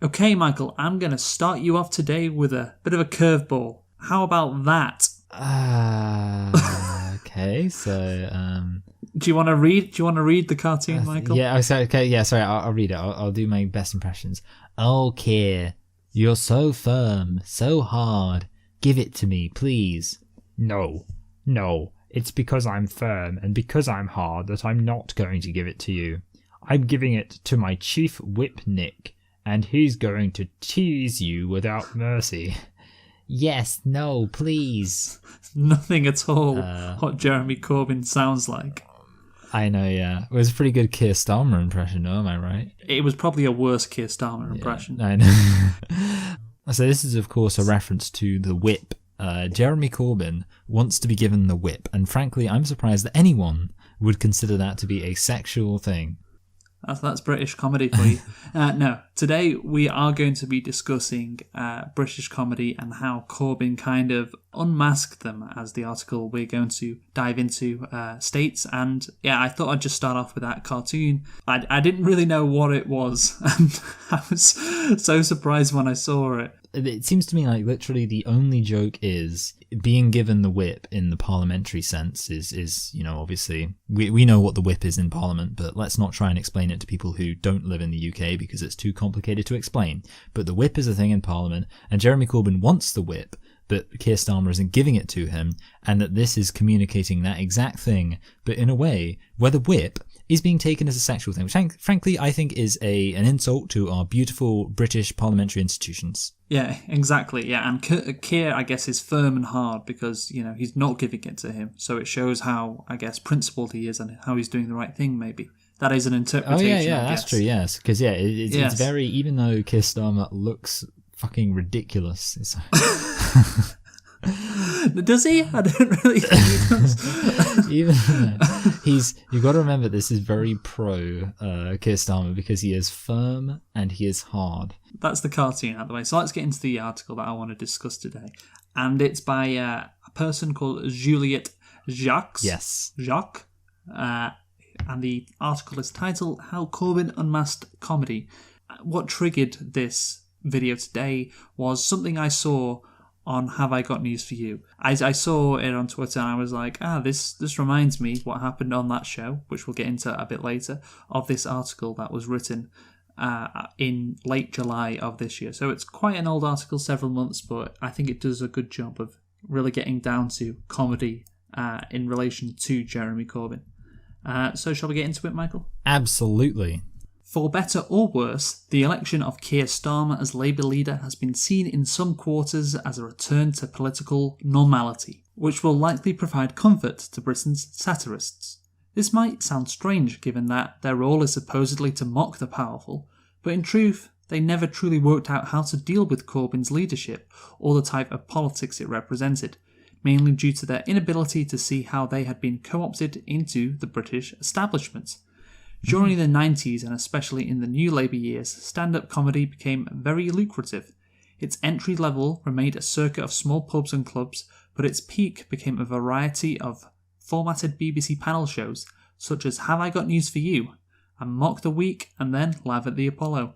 Okay, Michael, I'm going to start you off today with a bit of a curveball. How about that? Okay, so Do you want to read? Do you want to read the cartoon, Michael? yeah, okay, yeah, sorry, I'll read it. I'll do my best impressions. Oh, Keir, you're so firm, so hard. Give it to me, please. No, it's because I'm firm and because I'm hard that I'm not going to give it to you. I'm giving it to my chief whip, Nick, and he's going to tease you without mercy. Yes, no, please. Nothing at all what Jeremy Corbyn sounds like. I know, yeah. It was a pretty good Keir Starmer impression, though, am I right? It was probably a worse Keir Starmer impression. I know. So this is, of course, a reference to the whip. Jeremy Corbyn wants to be given the whip, and frankly, I'm surprised that anyone would consider that to be a sexual thing. That's British comedy for you. No, today we are going to be discussing British comedy and how Corbyn kind of unmasked them, as the article we're going to dive into states. And yeah, I thought I'd just start off with that cartoon. I didn't really know what it was, and I was so surprised when I saw it. It seems to me like literally the only joke is being given the whip in the parliamentary sense is obviously we know what the whip is in Parliament, but let's not try and explain it to people who don't live in the UK because it's too complicated to explain. But the whip is a thing in Parliament, and Jeremy Corbyn wants the whip, but Keir Starmer isn't giving it to him, and that this is communicating that exact thing, but in a way where the whip is being taken as a sexual thing, which frankly I think is an insult to our beautiful British parliamentary institutions. Yeah, exactly. Yeah, and Keir, I guess, is firm and hard because, he's not giving it to him. So it shows how, I guess, principled he is and how he's doing the right thing, maybe. That is an interpretation, Oh, yeah, that's true, yes. Because, it's very, even though Keir Starmer looks fucking ridiculous. It's Does he? I don't really think he does. You've got to remember this is very pro Keir Starmer because he is firm and he is hard. That's the cartoon out of the way. So let's get into the article that I want to discuss today. And it's by a person called Juliette Jacques. Yes. Jacques. And the article is titled How Corbyn Unmasked Comedy. What triggered this video today was something I saw on Have I Got News For You. I saw it on Twitter and I was like, this reminds me what happened on that show, which we'll get into a bit later, of this article that was written in late July of this year. So it's quite an old article, several months, but I think it does a good job of really getting down to comedy in relation to Jeremy Corbyn. So shall we get into it, Michael? Absolutely. For better or worse, the election of Keir Starmer as Labour leader has been seen in some quarters as a return to political normality, which will likely provide comfort to Britain's satirists. This might sound strange given that their role is supposedly to mock the powerful, but in truth, they never truly worked out how to deal with Corbyn's leadership or the type of politics it represented, mainly due to their inability to see how they had been co-opted into the British establishment. During the 90s and especially in the new Labour years, stand-up comedy became very lucrative. Its entry level remained a circuit of small pubs and clubs, but its peak became a variety of formatted BBC panel shows such as Have I Got News For You, and Mock the Week, and then Live at the Apollo.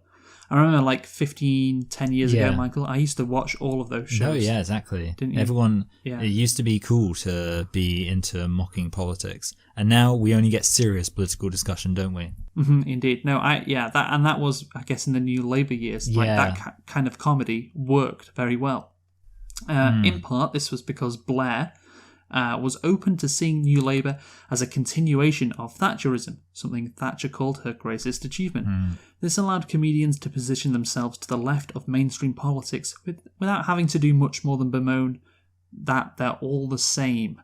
I remember 10 years ago, Michael, I used to watch all of those shows. No, yeah, exactly. Didn't you? Everyone, Yeah. It used to be cool to be into mocking politics, and now we only get serious political discussion, don't we? Mm-hmm, indeed. No, that was, I guess, in the new Labour years. That kind of comedy worked very well. In part, this was because Blair was open to seeing New Labour as a continuation of Thatcherism, something Thatcher called her greatest achievement. This allowed comedians to position themselves to the left of mainstream politics without having to do much more than bemoan that they're all the same,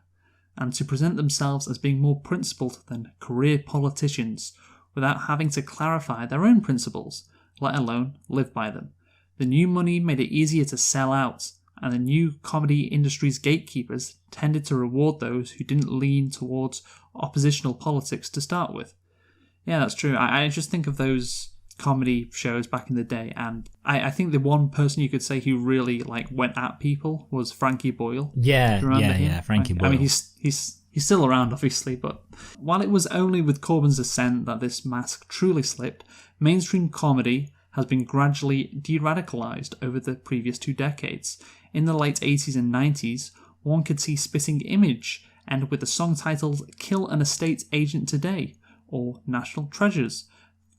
and to present themselves as being more principled than career politicians without having to clarify their own principles, let alone live by them. The new money made it easier to sell out, and the new comedy industry's gatekeepers tended to reward those who didn't lean towards oppositional politics to start with. Yeah, that's true. I just think of those comedy shows back in the day, and I think the one person you could say who really went at people was Frankie Boyle. Yeah, Do you remember him? Frankie Boyle. I mean, he's still around, obviously, but while it was only with Corbyn's ascent that this mask truly slipped, mainstream comedy has been gradually de-radicalised over the previous 2 decades. In the late 80s and 90s, one could see Spitting Image end with the song titled Kill an Estate Agent Today, or National Treasures,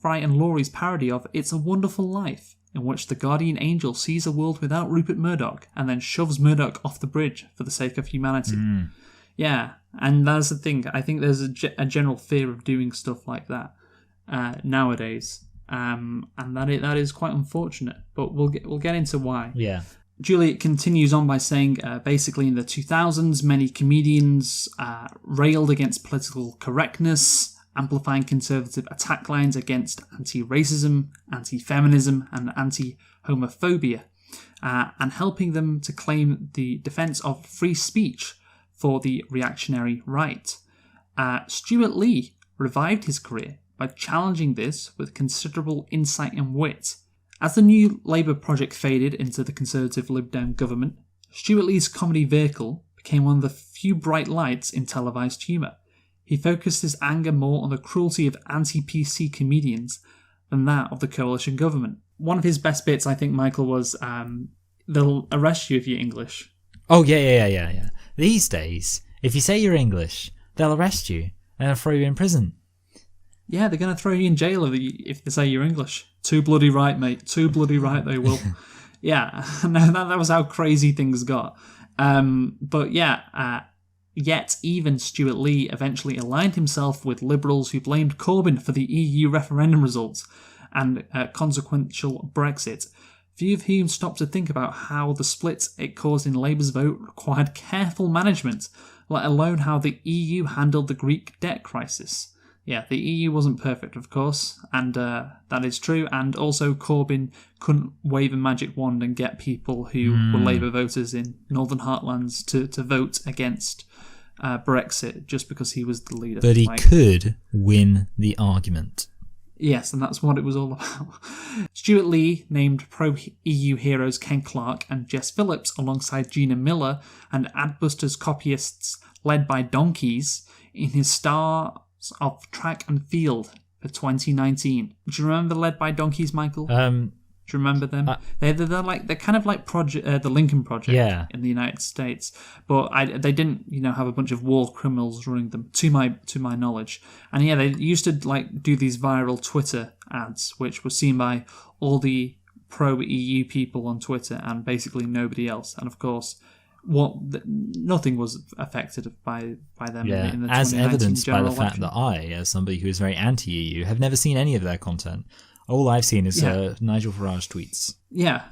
Fry and Laurie's parody of It's a Wonderful Life, in which the guardian angel sees a world without Rupert Murdoch and then shoves Murdoch off the bridge for the sake of humanity. Yeah, and that's the thing. I think there's a general fear of doing stuff like that nowadays, and that is quite unfortunate. But we'll get into why. Yeah. Juliet continues on by saying, basically in the 2000s, many comedians railed against political correctness, amplifying conservative attack lines against anti-racism, anti-feminism, and anti-homophobia, and helping them to claim the defence of free speech for the reactionary right. Stuart Lee revived his career by challenging this with considerable insight and wit. As the new Labour project faded into the Conservative Lib Dem government, Stuart Lee's comedy vehicle became one of the few bright lights in televised humour. He focused his anger more on the cruelty of anti-PC comedians than that of the coalition government. One of his best bits, I think, Michael, was they'll arrest you if you're English. Oh, yeah. These days, if you say you're English, they'll arrest you and they'll throw you in prison. Yeah, they're going to throw you in jail if they say you're English. Too bloody right, mate. Too bloody right they will. Yeah, no, that was how crazy things got. But yeah, yet even Stuart Lee eventually aligned himself with Liberals who blamed Corbyn for the EU referendum results and consequential Brexit, few of whom stopped to think about how the split it caused in Labour's vote required careful management, let alone how the EU handled the Greek debt crisis. Yeah, the EU wasn't perfect, of course, and that is true, and also Corbyn couldn't wave a magic wand and get people who were Labour voters in Northern Heartlands to vote against Brexit just because he was the leader. But he could win the argument. Yes, and that's what it was all about. Stuart Lee named pro-EU heroes Ken Clarke and Jess Phillips alongside Gina Miller and Adbusters copyists led by donkeys in his Stars of Track and Field for 2019. Do you remember Led by Donkeys, Michael? Do you remember them? They're kind of like the Lincoln Project in the United States, but they didn't have a bunch of war criminals running them to my knowledge. And yeah, they used to do these viral Twitter ads, which were seen by all the pro EU people on Twitter and basically nobody else. And of course, nothing was affected by them. Yeah, in the as evidenced by the election. fact that I, as somebody who is very anti-EU, have never seen any of their content. All I've seen is Nigel Farage tweets. Yeah,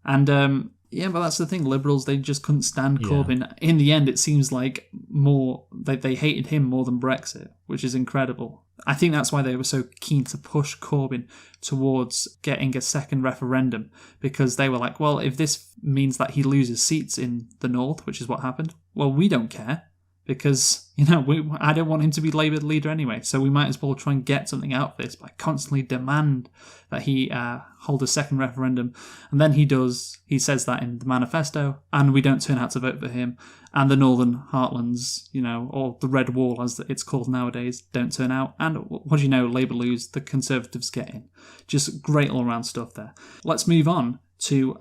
and but that's the thing. Liberals, they just couldn't stand Corbyn. In the end, it seems like they hated him more than Brexit, which is incredible. I think that's why they were so keen to push Corbyn towards getting a second referendum, because they were like, well, if this means that he loses seats in the north, which is what happened, well, we don't care. Because, I don't want him to be Labour leader anyway, so we might as well try and get something out of this by constantly demand that he hold a second referendum. And then he does, he says that in the manifesto, and we don't turn out to vote for him. And the Northern Heartlands, or the Red Wall as it's called nowadays, don't turn out. And what do you know, Labour lose, the Conservatives get in. Just great all-around stuff there. Let's move on to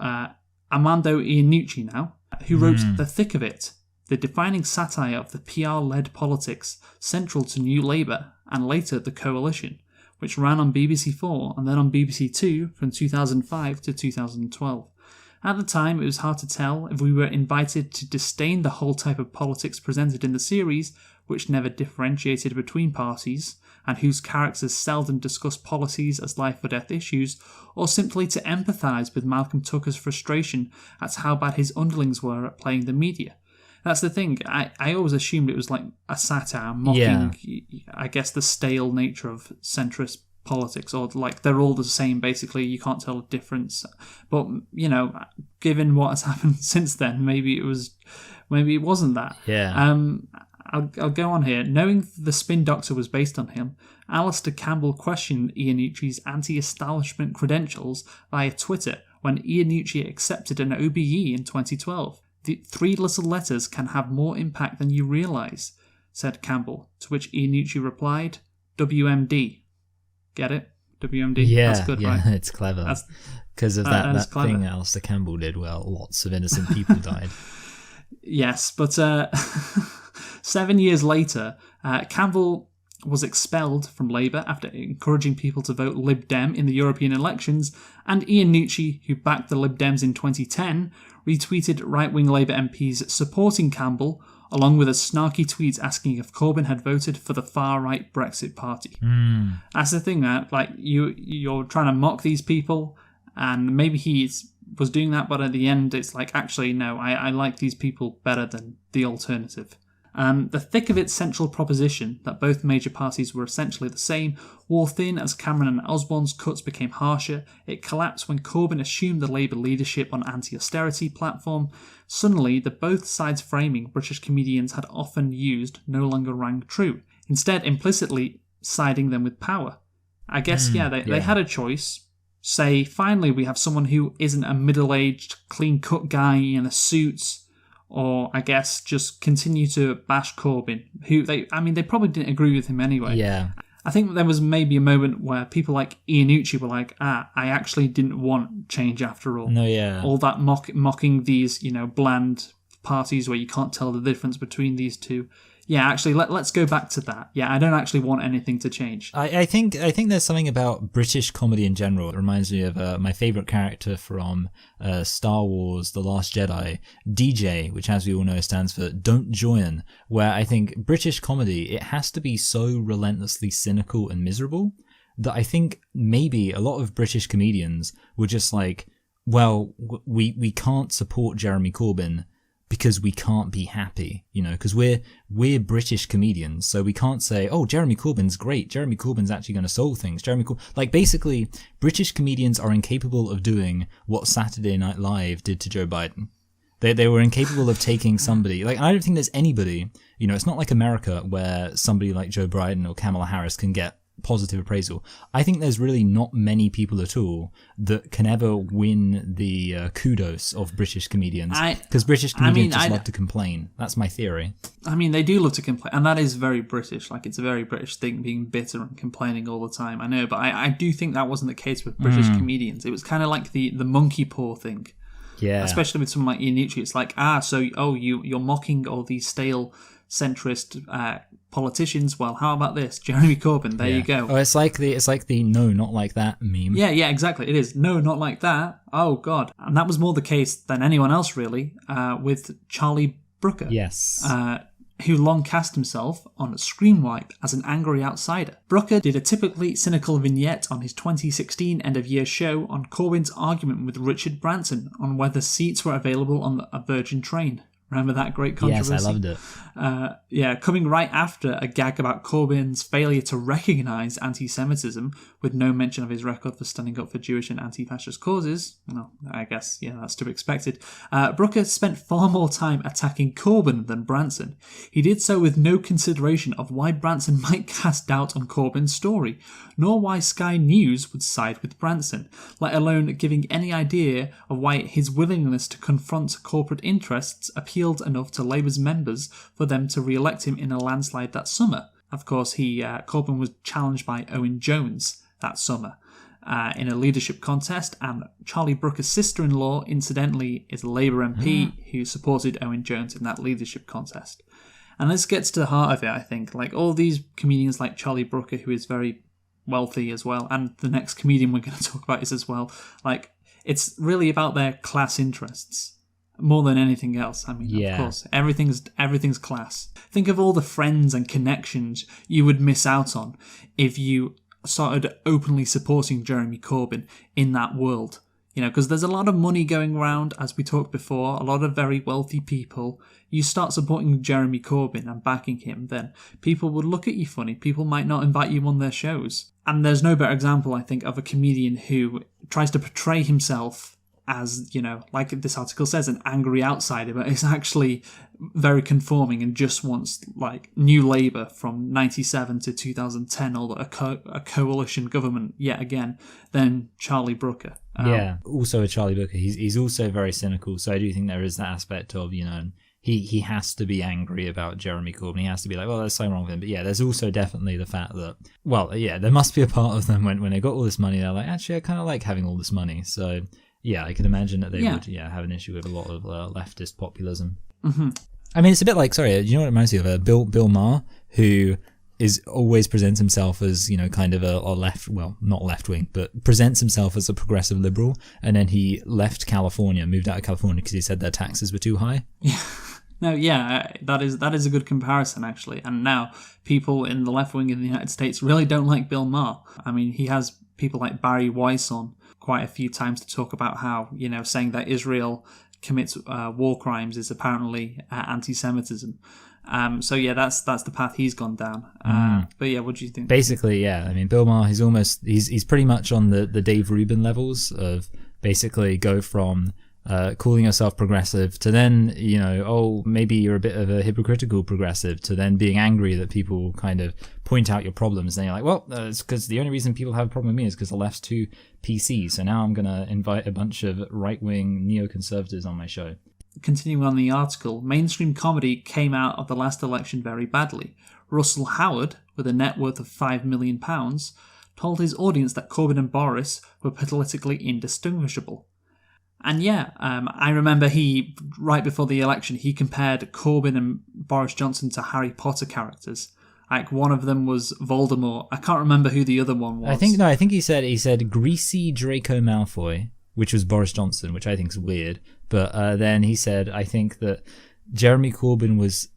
Armando Iannucci now, who wrote The Thick of It, the defining satire of the PR-led politics central to New Labour and later the Coalition, which ran on BBC4 and then on BBC Two from 2005 to 2012. At the time, it was hard to tell if we were invited to disdain the whole type of politics presented in the series, which never differentiated between parties, and whose characters seldom discussed policies as life or death issues, or simply to empathise with Malcolm Tucker's frustration at how bad his underlings were at playing the media. That's the thing. I always assumed it was like a satire mocking, I guess, the stale nature of centrist politics, or like they're all the same, basically. You can't tell a difference. But, given what has happened since then, maybe it wasn't that. Yeah. I'll go on here. Knowing the Spin Doctor was based on him, Alistair Campbell questioned Iannucci's anti-establishment credentials via Twitter when Iannucci accepted an OBE in 2012. The 3 little letters can have more impact than you realise, said Campbell, to which Iannucci replied, WMD. Get it? WMD. Yeah, that's good, yeah, right? it's clever. Because of that thing Alistair Campbell did, where lots of innocent people died. Yes, but 7 years later, Campbell was expelled from Labour after encouraging people to vote Lib Dem in the European elections, and Ian Nucci, who backed the Lib Dems in 2010, retweeted right-wing Labour MPs supporting Campbell, along with a snarky tweet asking if Corbyn had voted for the far-right Brexit party. That's the thing, that like you're trying to mock these people, and maybe he was doing that, but at the end it's like, actually, no, I like these people better than the alternative. The thick of its central proposition that both major parties were essentially the same wore thin as Cameron and Osborne's cuts became harsher. It collapsed when Corbyn assumed the Labour leadership on anti-austerity platform. Suddenly, the both sides framing British comedians had often used no longer rang true, instead implicitly siding them with power. I guess, they had a choice. Say, finally, we have someone who isn't a middle-aged, clean-cut guy in a suit, or I guess just continue to bash Corbyn, who they probably didn't agree with him anyway. Yeah. I think there was maybe a moment where people like Ian Nucci were like, I actually didn't want change after all. No, yeah. All that mocking these, bland parties where you can't tell the difference between these two. Yeah, actually, let's go back to that. Yeah, I don't actually want anything to change. I think there's something about British comedy in general. It reminds me of my favourite character from Star Wars: The Last Jedi, DJ, which, as we all know, stands for Don't Join, where I think British comedy, it has to be so relentlessly cynical and miserable that I think maybe a lot of British comedians were just like, well, we can't support Jeremy Corbyn because we can't be happy, because we're British comedians, so we can't say, oh, Jeremy Corbyn's great, Jeremy Corbyn's actually going to solve things. Basically, British comedians are incapable of doing what Saturday Night Live did to Joe Biden. They were incapable of taking somebody, I don't think there's anybody, it's not like America where somebody like Joe Biden or Kamala Harris can get positive appraisal. I think there's really not many people at all that can ever win the kudos of British comedians, because British comedians love to complain. That's my theory. They do love to complain, and that is very British. It's a very British thing, being bitter and complaining all the time. I know, but I do think that wasn't the case with British comedians. It was kind of like the monkey paw thing. Yeah. Especially with someone like Ian Nucci. It's like, you're mocking all these stale centrist politicians. Well, how about this, Jeremy Corbyn? There you go. Oh, it's like the no, not like that meme. Yeah, exactly. It is no, not like that. Oh God, and that was more the case than anyone else really. With Charlie Brooker, yes, who long cast himself on Screenwipe as an angry outsider. Brooker did a typically cynical vignette on his 2016 end-of-year show on Corbyn's argument with Richard Branson on whether seats were available on a Virgin train. Remember that great controversy? Yes, I loved it. Coming right after a gag about Corbyn's failure to recognise anti-Semitism, with no mention of his record for standing up for Jewish and anti-fascist causes. Well, I guess, that's to be expected. Brooker spent far more time attacking Corbyn than Branson. He did so with no consideration of why Branson might cast doubt on Corbyn's story, nor why Sky News would side with Branson, let alone giving any idea of why his willingness to confront corporate interests appealed enough to Labour's members for them to re-elect him in a landslide that summer. Of course, Corbyn was challenged by Owen Jones that summer in a leadership contest, and Charlie Brooker's sister-in-law, incidentally, is a Labour MP who supported Owen Jones in that leadership contest. And this gets to the heart of it, I think. All these comedians like Charlie Brooker, who is very wealthy as well, and the next comedian we're going to talk about is as well, it's really about their class interests more than anything else. Of course, everything's class. Think of all the friends and connections you would miss out on if you started openly supporting Jeremy Corbyn in that world. Because there's a lot of money going around, as we talked before, a lot of very wealthy people. You start supporting Jeremy Corbyn and backing him, then people would look at you funny. People might not invite you on their shows. And there's no better example, I think, of a comedian who tries to portray himself as, like this article says, an angry outsider, but is actually very conforming and just wants, New Labour from 97 to 2010, or a coalition government yet again, than Charlie Also a Charlie Brooker. He's also very cynical, so I do think there is that aspect of, he has to be angry about Jeremy Corbyn. He has to be like, well, there's something wrong with him. But yeah, there's also definitely the fact that, well, yeah, there must be a part of them when they got all this money, they're like, actually, I kind of like having all this money. So yeah, I can imagine that they would have an issue with a lot of leftist populism. Mm-hmm. I mean, it's a bit like, sorry, you know what it reminds me of? Bill Maher, who always presents himself as, you know, kind of a left, well, not left wing, but presents himself as a progressive liberal, and then he left California, moved out of California because he said their taxes were too high. Yeah. No, yeah, that is a good comparison, actually. And now people in the left wing in the United States really don't like Bill Maher. I mean, he has people like Barry Weiss on quite a few times to talk about how, you know, saying that Israel commits war crimes is apparently anti-Semitism. So yeah, that's the path he's gone down. But yeah, what do you think? Basically, yeah. I mean, Bill Maher, he's pretty much on the Dave Rubin levels of basically go from calling yourself progressive to then, you know, oh, maybe you're a bit of a hypocritical progressive, to then being angry that people kind of point out your problems. Then you're like, well, it's because the only reason people have a problem with me is because the left's too PC. So now I'm going to invite a bunch of right-wing neoconservatives on my show. Continuing on the article, mainstream comedy came out of the last election very badly. Russell Howard, with a net worth of £5 million, told his audience that Corbyn and Boris were politically indistinguishable. And yeah, I remember right before the election, he compared Corbyn and Boris Johnson to Harry Potter characters. Like, one of them was Voldemort. I can't remember who the other one was. I think he said greasy Draco Malfoy, which was Boris Johnson, which I think is weird. But then he said, I think that Jeremy Corbyn was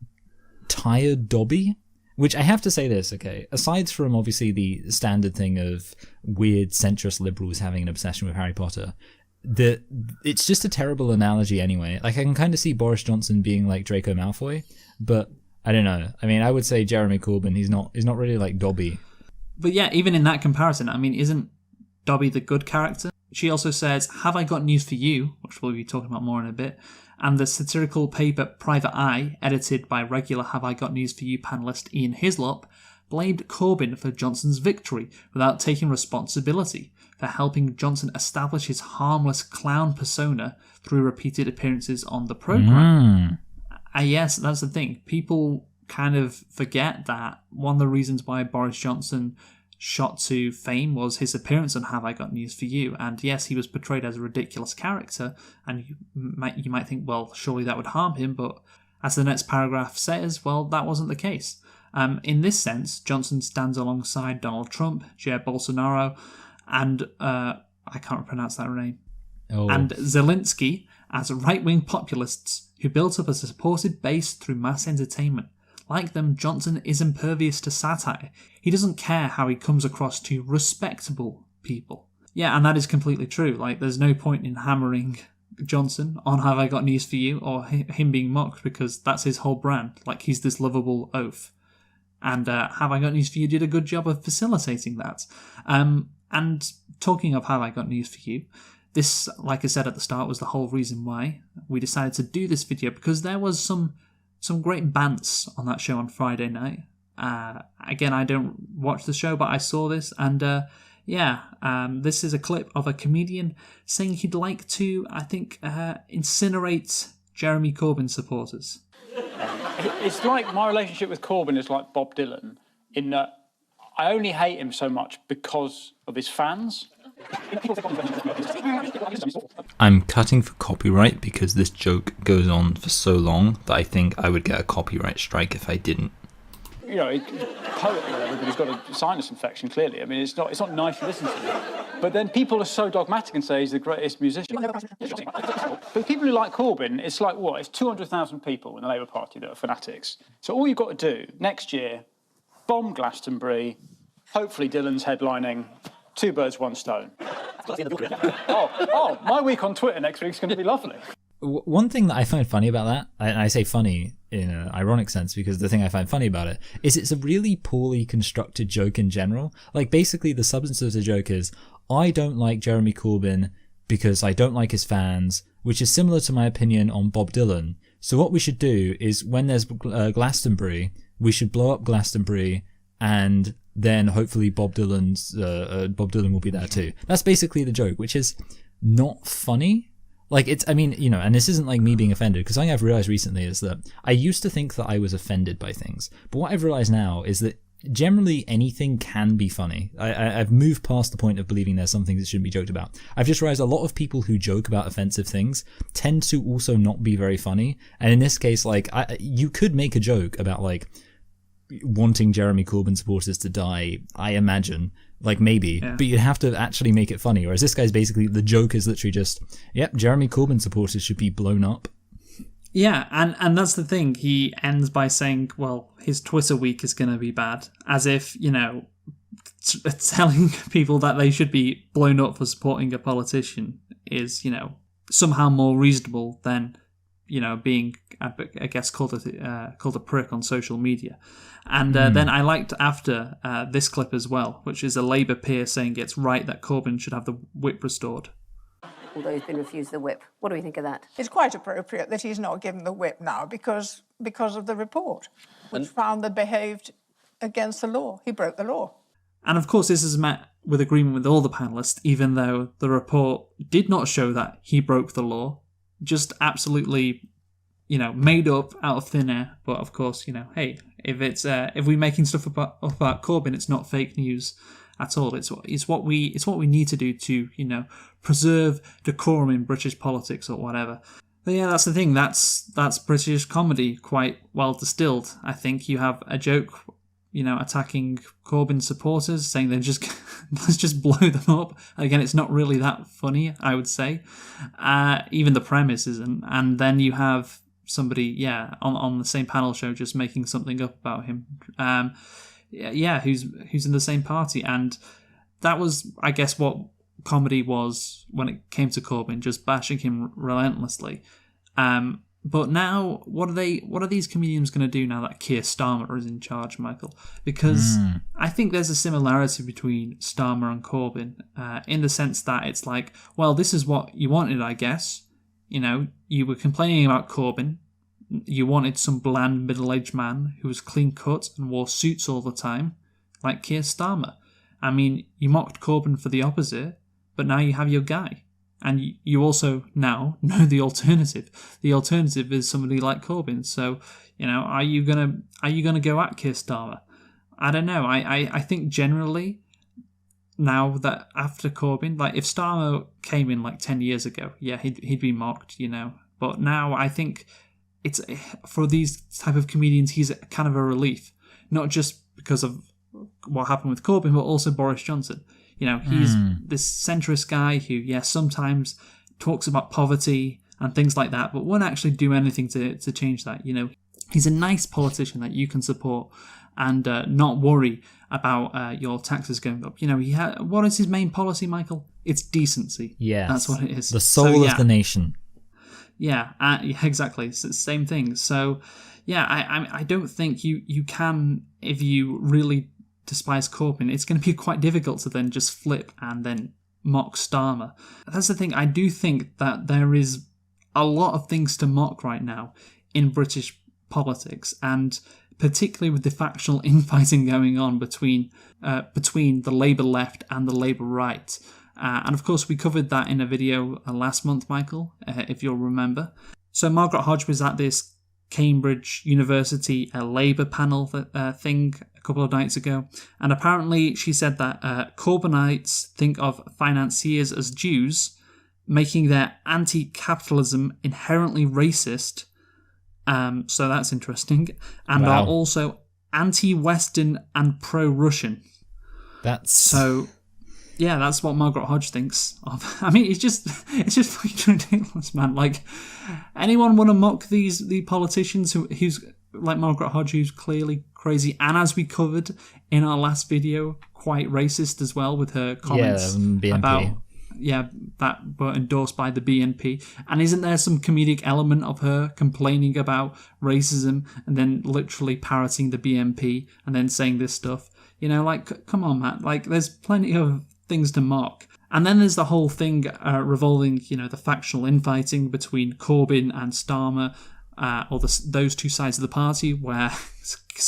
tired Dobby, which I have to say this, okay, aside from obviously the standard thing of weird centrist liberals having an obsession with Harry Potter, it's just a terrible analogy anyway. Like, I can kind of see Boris Johnson being like Draco Malfoy, but I don't know. I mean, I would say Jeremy Corbyn, he's not really like Dobby. But yeah, even in that comparison, I mean, isn't Dobby the good character? She also says, have I got news for you, which we'll be talking about more in a bit, and the satirical paper Private Eye, edited by regular Have I Got News for You panellist Ian Hislop, blamed Corbyn for Johnson's victory without taking responsibility for helping Johnson establish his harmless clown persona through repeated appearances on the programme. Yes, that's the thing. People kind of forget that one of the reasons why Boris Johnson shot to fame was his appearance on Have I Got News for You. And yes, he was portrayed as a ridiculous character, and you might think, well, surely that would harm him, but as the next paragraph says, well, that wasn't the case. In this sense, Johnson stands alongside Donald Trump, Jair Bolsonaro, and I can't pronounce that name, and Zelensky as right-wing populists who built up a supported base through mass entertainment. Like them, Johnson is impervious to satire. He doesn't care how he comes across to respectable people. Yeah, and that is completely true. Like, there's no point in hammering Johnson on Have I Got News for You or him being mocked, because that's his whole brand. Like, he's this lovable oaf. And Have I Got News for You did a good job of facilitating that. And talking of Have I Got News for You, this, like I said at the start, was the whole reason why we decided to do this video, because there was some great bants on that show on Friday night. Again, I don't watch the show, but I saw this, and this is a clip of a comedian saying he'd like to, I think, incinerate Jeremy Corbyn supporters. It's like my relationship with Corbyn is like Bob Dylan, in that I only hate him so much because of his fans. I'm cutting for copyright because this joke goes on for so long that I think I would get a copyright strike if I didn't. You know, poet or whatever, but he's got a sinus infection, clearly. I mean, it's not nice to listen to. But then people are so dogmatic and say he's the greatest musician. But people who like Corbyn, it's like, what? It's 200,000 people in the Labour Party that are fanatics. So all you've got to do next year, bomb Glastonbury, hopefully Dylan's headlining, 2 birds, 1 stone. My week on Twitter next week is going to be lovely. One thing that I find funny about that, and I say funny in an ironic sense because the thing I find funny about it is it's a really poorly constructed joke in general. Like, basically the substance of the joke is, I don't like Jeremy Corbyn because I don't like his fans, which is similar to my opinion on Bob Dylan. So what we should do is, when there's Glastonbury, we should blow up Glastonbury, and then hopefully Bob Dylan will be there too. That's basically the joke, which is not funny. Like, it's, I mean, you know, and this isn't like me being offended, because something I've realized recently is that I used to think that I was offended by things, but what I've realized now is that generally anything can be funny. I've moved past the point of believing there's some things that shouldn't be joked about. I've just realized a lot of people who joke about offensive things tend to also not be very funny. And in this case, like, you could make a joke about, like, wanting Jeremy Corbyn supporters to die, I imagine. Like, maybe. Yeah. But you'd have to actually make it funny. Whereas this guy's basically, the joke is literally just, yep, Jeremy Corbyn supporters should be blown up. Yeah, and that's the thing. He ends by saying, well, his Twitter week is going to be bad. As if, you know, telling people that they should be blown up for supporting a politician is, you know, somehow more reasonable than, you know, being, I guess, called a prick on social media. And then I liked after this clip as well, which is a Labour peer saying it's right that Corbyn should have the whip restored. Although he's been refused the whip. What do we think of that? It's quite appropriate that he's not given the whip now because of the report, which found that behaved against the law. He broke the law. And of course, this is met with agreement with all the panellists, even though the report did not show that he broke the law. Just absolutely, you know, made up out of thin air. But of course, you know, hey, if we're making stuff about Corbyn, it's not fake news at all. It's what we need to do to, you know, preserve decorum in British politics or whatever. But yeah, that's the thing. That's British comedy quite well distilled. I think you have a joke, you know, attacking Corbyn supporters, saying they're just let's just blow them up. Again, it's not really that funny, I would say. Even the premise isn't. And then you have somebody, on the same panel show just making something up about him. Who's in the same party. And that was, I guess, what comedy was when it came to Corbyn, just bashing him relentlessly. But now, what are these comedians going to do now that Keir Starmer is in charge, Michael? Because I think there's a similarity between Starmer and Corbyn, in the sense that it's like, well, this is what you wanted, I guess. You know, you were complaining about Corbyn. You wanted some bland middle-aged man who was clean-cut and wore suits all the time, like Keir Starmer. I mean, you mocked Corbyn for the opposite, but now you have your guy. And you also now know the alternative. The alternative is somebody like Corbyn. So, you know, are you gonna go at Keir Starmer? I don't know. I think generally, now that after Corbyn, like if Starmer came in like 10 years ago, yeah, he'd be mocked, you know. But now I think it's, for these type of comedians, he's kind of a relief, not just because of what happened with Corbyn, but also Boris Johnson. You know, he's this centrist guy who, sometimes talks about poverty and things like that, but won't actually do anything to change that. You know, he's a nice politician that you can support and not worry about your taxes going up. You know, what is his main policy, Michael? It's decency. Yeah, that's what it is. The soul of the nation. Yeah, exactly. It's the same thing. So, yeah, I don't think you can, if you really despise Corbyn, it's going to be quite difficult to then just flip and then mock Starmer. That's the thing. I do think that there is a lot of things to mock right now in British politics, and particularly with the factional infighting going on between the Labour left and the Labour right. And of course, we covered that in a video last month, Michael, if you'll remember. So Margaret Hodge was at this Cambridge University Labour panel thing a couple of nights ago, and apparently she said that Corbynites think of financiers as Jews, making their anti-capitalism inherently racist. So that's interesting, and are also anti-Western and pro-Russian. Yeah, that's what Margaret Hodge thinks of. I mean, it's just fucking ridiculous, man. Like, anyone want to mock the politicians who's like Margaret Hodge, who's clearly crazy, and as we covered in our last video, quite racist as well with her comments about that were endorsed by the BNP. And isn't there some comedic element of her complaining about racism and then literally parroting the BNP and then saying this stuff? You know, like, come on, Matt. Like, there's plenty of things to mock. And then there's the whole thing revolving, you know, the factional infighting between Corbyn and Starmer, or those two sides of the party, where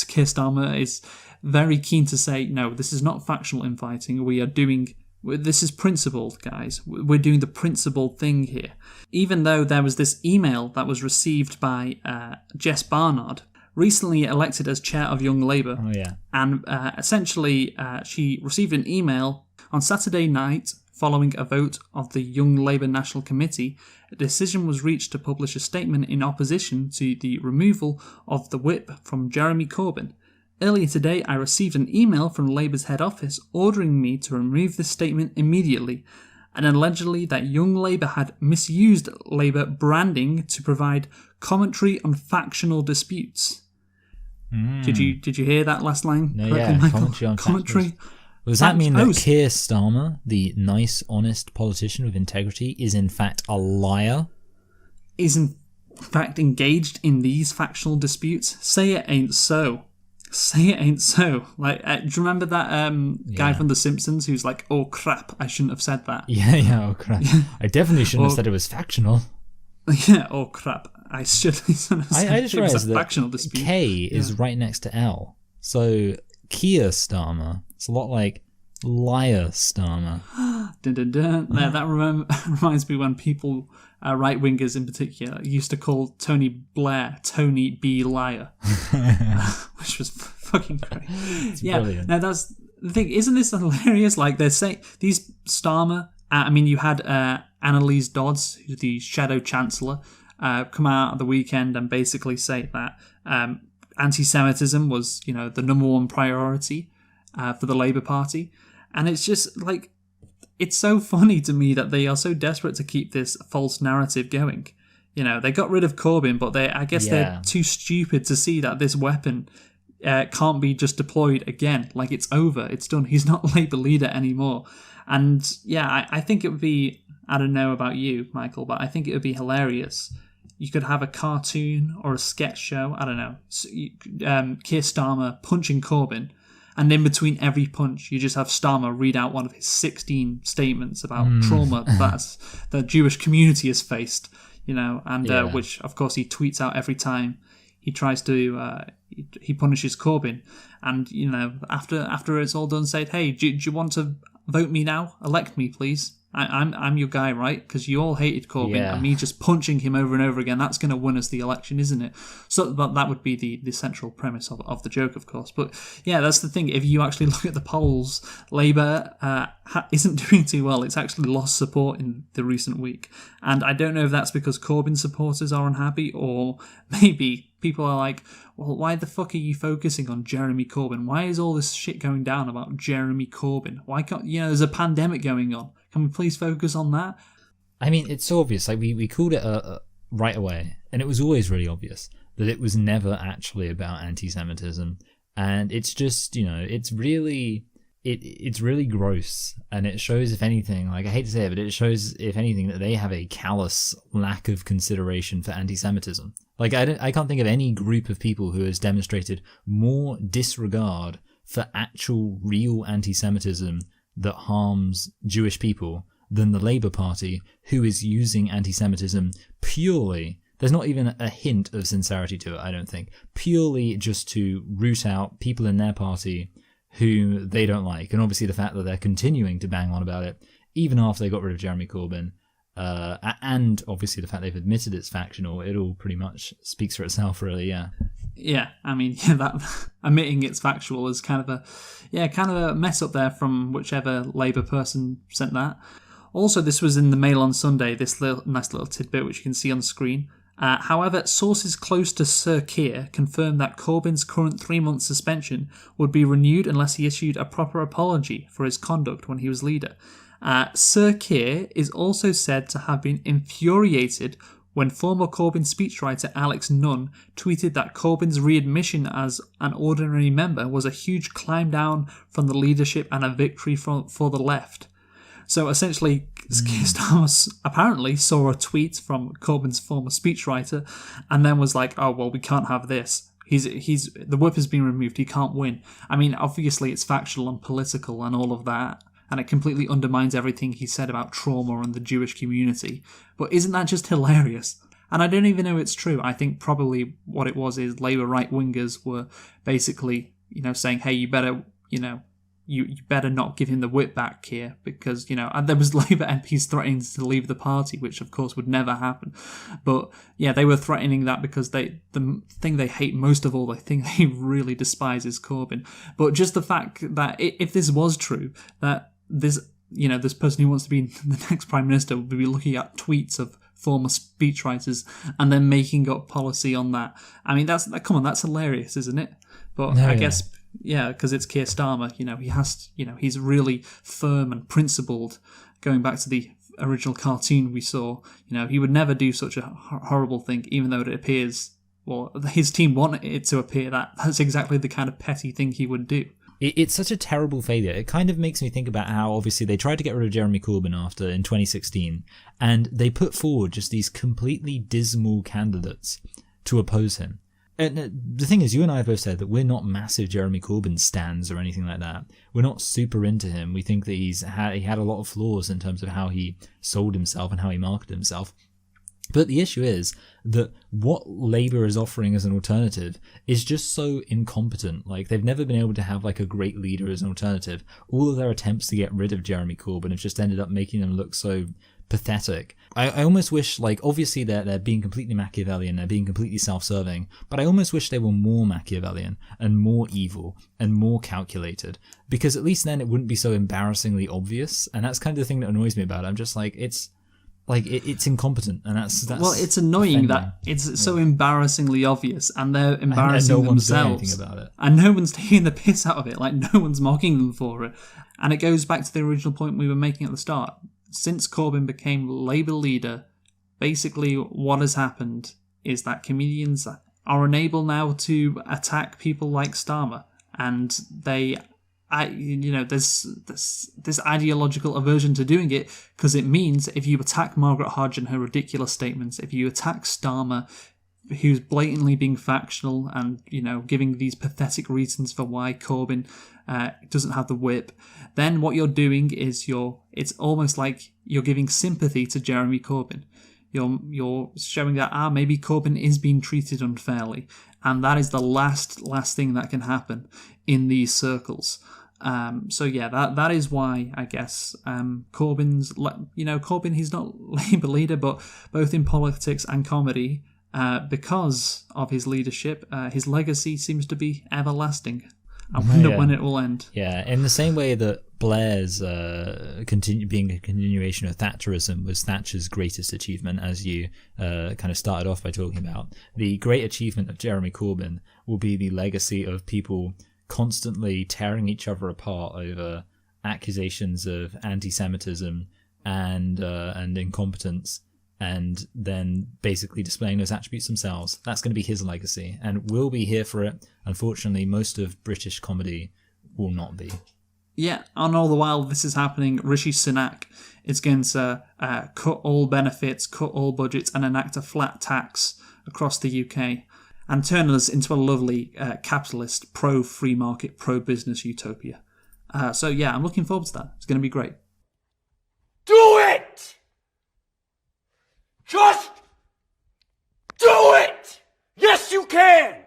Keir Starmer is very keen to say, no, this is not factional infighting. We are doing This is principled, guys. We're doing the principled thing here. Even though there was this email that was received by Jess Barnard, recently elected as chair of Young Labour. Oh, yeah. And essentially, she received an email on Saturday night following a vote of the Young Labour National Committee. A decision was reached to publish a statement in opposition to the removal of the whip from Jeremy Corbyn. Earlier today, I received an email from Labour's head office ordering me to remove this statement immediately, and allegedly that Young Labour had misused Labour branding to provide commentary on factional disputes. Did you hear that last line? No, correctly, yeah, Michael? commentary. Does that mean that Keir Starmer, the nice, honest politician with integrity, is in fact a liar? Is in fact engaged in these factional disputes? Say it ain't so. Say it ain't so. Like, do you remember that guy from The Simpsons who's like, "Oh crap, I shouldn't have said that." Yeah, oh crap. I definitely shouldn't have said it was factional. Yeah, oh crap. I should have said I just realised that factional dispute. K is right next to L. So, Keir Starmer. It's a lot like Liar Starmer. Dun, dun, dun. Yeah, that reminds me when people, right-wingers in particular, used to call Tony Blair Tony B. Liar. Which was fucking great. Yeah, brilliant. Now that's the thing. Isn't this hilarious? Like, they're saying, these Starmer, you had Annalise Dodds, who's the Shadow Chancellor, come out at the weekend and basically say that anti-Semitism was, the number one priority for the Labour Party. And it's just, like, it's so funny to me that they are so desperate to keep this false narrative going. They got rid of Corbyn, but they're too stupid to see that this weapon can't be just deployed again. Like, it's over. It's done. He's not Labour leader anymore. And, yeah, I think it would be, I don't know about you, Michael, but I think it would be hilarious. You could have a cartoon or a sketch show, I don't know, Keir Starmer punching Corbyn, and in between every punch, you just have Starmer read out one of his 16 statements about trauma that the Jewish community has faced, which, of course, he tweets out every time he tries to, he punishes Corbyn. And, after it's all done, said, hey, do you want to vote me now? Elect me, please. I'm your guy, right? Because you all hated Corbyn, and me just punching him over and over again, that's going to win us the election, isn't it? So that would be the central premise of the joke, of course. But yeah, that's the thing. If you actually look at the polls, Labour isn't doing too well. It's actually lost support in the recent week. And I don't know if that's because Corbyn supporters are unhappy, or maybe people are like, well, why the fuck are you focusing on Jeremy Corbyn? Why is all this shit going down about Jeremy Corbyn? Why can't, there's a pandemic going on. Can we please focus on that? I mean, it's so obvious. Like, we called it right away, and it was always really obvious that it was never actually about anti-Semitism. And it's just, it's really gross. And it shows, if anything, like, I hate to say it, but it shows, if anything, that they have a callous lack of consideration for anti-Semitism. Like, I can't think of any group of people who has demonstrated more disregard for actual, real anti-Semitism that harms Jewish people than the Labour Party, who is using anti-Semitism purely, there's not even a hint of sincerity to it, I don't think, purely just to root out people in their party who they don't like. And obviously the fact that they're continuing to bang on about it, even after they got rid of Jeremy Corbyn, and obviously the fact they've admitted it's factional, it all pretty much speaks for itself, really, yeah. Yeah, that admitting it's factual is kind of a mess up there from whichever Labour person sent that. Also, this was in the Mail on Sunday, this nice little tidbit which you can see on the screen. However, sources close to Sir Keir confirmed that Corbyn's current 3-month suspension would be renewed unless he issued a proper apology for his conduct when he was leader. Sir Keir is also said to have been infuriated when former Corbyn speechwriter Alex Nunn tweeted that Corbyn's readmission as an ordinary member was a huge climb down from the leadership and a victory for the left. So essentially, Keir Starmer apparently saw a tweet from Corbyn's former speechwriter and then was like, oh, well, we can't have this. The whip has been removed. He can't win. I mean, obviously it's factual and political and all of that, and it completely undermines everything he said about trauma and the Jewish community. But isn't that just hilarious? And I don't even know it's true. I think probably what it was is Labour right-wingers were basically, saying, hey, you better, you better not give him the whip back, Keir, because, and there was Labour MPs threatening to leave the party, which of course would never happen. But yeah, they were threatening that because the thing they hate most of all, the thing they really despise is Corbyn. But just the fact that if this was true, that this person who wants to be the next Prime Minister would be looking at tweets of former speechwriters and then making up policy on that. I mean, that's hilarious, isn't it? But I guess, because it's Keir Starmer, he's really firm and principled. Going back to the original cartoon we saw, he would never do such a horrible thing, even though it appears, well, his team wanted it to appear that that's exactly the kind of petty thing he would do. It's such a terrible failure. It kind of makes me think about how, obviously, they tried to get rid of Jeremy Corbyn in 2016, and they put forward just these completely dismal candidates to oppose him. And the thing is, you and I have both said that we're not massive Jeremy Corbyn stans or anything like that. We're not super into him. We think that he had a lot of flaws in terms of how he sold himself and how he marketed himself. But the issue is that what Labour is offering as an alternative is just so incompetent. Like, they've never been able to have like a great leader as an alternative. All of their attempts to get rid of Jeremy Corbyn have just ended up making them look so pathetic. I almost wish, like, obviously they're being completely Machiavellian, they're being completely self-serving, but I almost wish they were more Machiavellian and more evil and more calculated, because at least then it wouldn't be so embarrassingly obvious. And that's kind of the thing that annoys me about it. I'm just like, it's incompetent, and that's well, it's annoying offending. that it's so embarrassingly obvious, and they're embarrassing and no one's doing themselves, anything about it. and no one's taking the piss out of it. Like, no one's mocking them for it, and it goes back to the original point we were making at the start. Since Corbyn became Labour leader, basically what has happened is that comedians are unable now to attack people like Starmer, and there's this ideological aversion to doing it, because it means if you attack Margaret Hodge and her ridiculous statements, if you attack Starmer, who's blatantly being factional and, giving these pathetic reasons for why Corbyn doesn't have the whip, then what you're doing is it's almost like you're giving sympathy to Jeremy Corbyn. You're showing that maybe Corbyn is being treated unfairly, and that is the last thing that can happen in these circles. That is why I guess Corbyn, he's not Labour leader, but both in politics and comedy, because of his leadership, his legacy seems to be everlasting. I wonder when it will end. Yeah, in the same way that Blair's being a continuation of Thatcherism was Thatcher's greatest achievement, as you kind of started off by talking about, the great achievement of Jeremy Corbyn will be the legacy of people constantly tearing each other apart over accusations of anti-Semitism and incompetence, and then basically displaying those attributes themselves. That's going to be his legacy, and we'll be here for it. Unfortunately, most of British comedy will not be. Yeah, and all the while this is happening, Rishi Sunak is going to cut all benefits, cut all budgets, and enact a flat tax across the UK, and turn us into a lovely capitalist, pro-free market, pro-business utopia. I'm looking forward to that. It's going to be great. Do it! Just do it! Yes, you can!